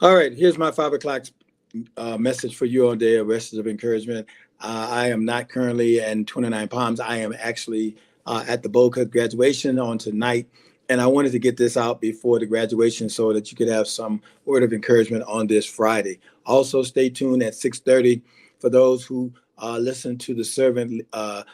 All right, here's my 5 o'clock message for you all day, a message of encouragement. I am not currently in 29 Palms. I am actually at the Boca graduation on tonight. And I wanted to get this out before the graduation so that you could have some word of encouragement on this Friday. Also, stay tuned at 6:30 for those who listen to the servant of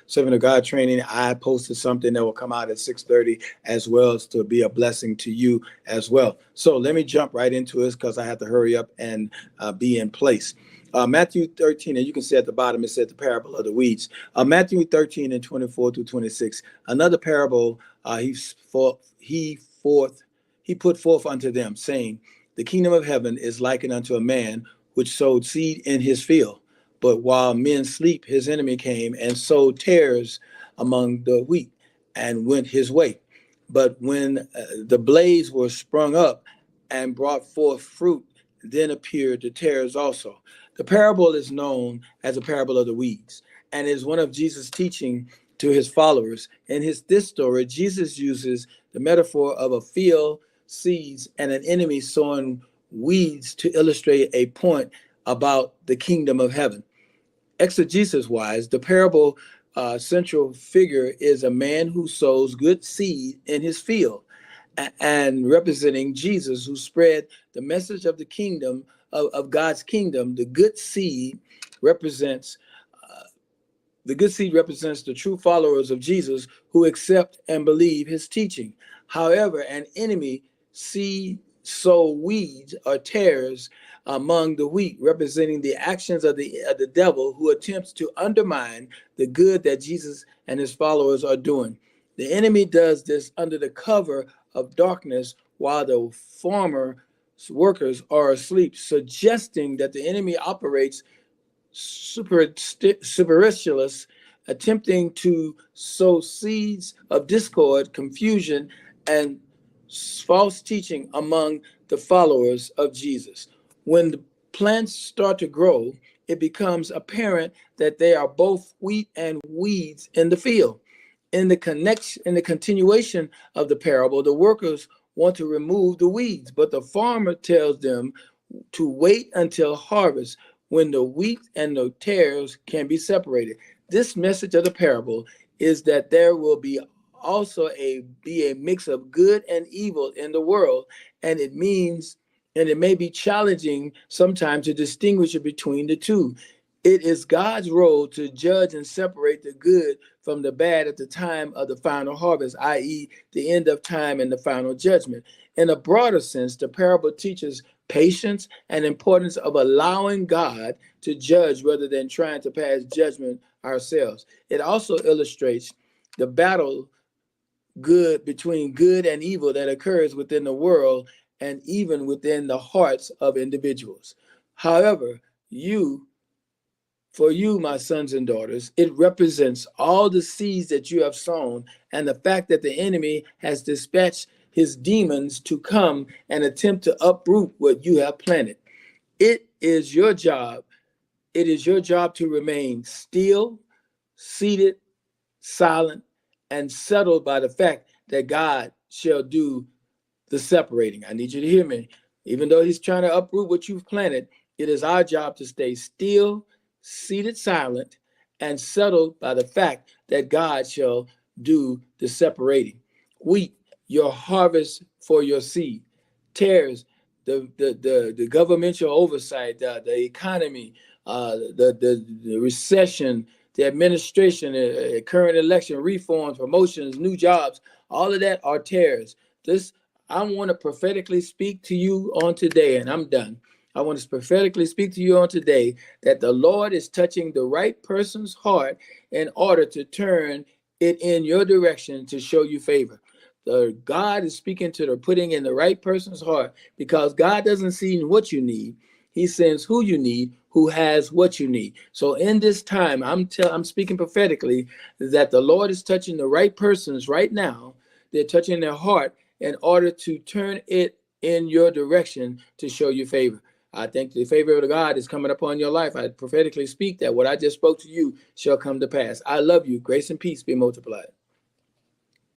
God training. I posted something that will come out at 6:30 as well as to be a blessing to you as well. So let me jump right into this because I have to hurry up and be in place. Matthew 13, and you can see at the bottom, it said the parable of the weeds. Matthew 13 and 24 through 26, another parable he put forth unto them, saying, the kingdom of heaven is likened unto a man which sowed seed in his field. But while men sleep, his enemy came and sowed tares among the wheat and went his way. But when the blades were sprung up and brought forth fruit, then appeared the tares also. The parable is known as a parable of the weeds and is one of Jesus' teaching to his followers. In this story, Jesus uses the metaphor of a field, seeds, and an enemy sowing weeds to illustrate a point about the kingdom of heaven. Exegesis wise, the parable central figure is a man who sows good seed in his field and representing Jesus, who spread the message of the kingdom of God's kingdom. Represents the good seed represents the true followers of Jesus who accept and believe his teaching. However, an enemy seed sow weeds or tares among the wheat, representing the actions of the devil who attempts to undermine the good that Jesus and his followers are doing. The enemy does this under the cover of darkness while the farmer workers are asleep, suggesting that the enemy operates superstitious, attempting to sow seeds of discord, confusion, and false teaching among the followers of Jesus. When the plants start to grow, it becomes apparent that they are both wheat and weeds in the field. In the continuation of the parable, the workers want to remove the weeds, but the farmer tells them to wait until harvest when the wheat and the tares can be separated. This message of the parable is that there will be also be a mix of good and evil in the world, and it may be challenging sometimes to distinguish between the two. It is God's role to judge and separate the good from the bad at the time of the final harvest, i.e., the end of time and the final judgment. In a broader sense, the parable teaches patience and importance of allowing God to judge rather than trying to pass judgment ourselves. It also illustrates the battle between good and evil that occurs within the world and even within the hearts of individuals. However, for you, my sons and daughters, it represents all the seeds that you have sown and the fact that the enemy has dispatched his demons to come and attempt to uproot what you have planted. It is your job. It is your job to remain still, seated, silent, and settled by the fact that God shall do the separating. I need you to hear me. Even though he's trying to uproot what you've planted, it is our job to stay still, seated, silent, and settled by the fact that God shall do the separating. Wheat, your harvest for your seed. Tares, the governmental oversight, the economy, the recession, the administration, current election, reforms, promotions, new jobs, all of that are tares. I want to prophetically speak to you on today, and I'm done. I want to prophetically speak to you on today that the Lord is touching the right person's heart in order to turn it in your direction to show you favor. God is speaking to the putting in the right person's heart because God doesn't see what you need. He sends who you need, who has what you need. So in this time, I'm speaking prophetically that the Lord is touching the right persons right now. They're touching their heart in order to turn it in your direction to show you favor. I think the favor of God is coming upon your life. I prophetically speak that what I just spoke to you shall come to pass. I love you. Grace and peace be multiplied.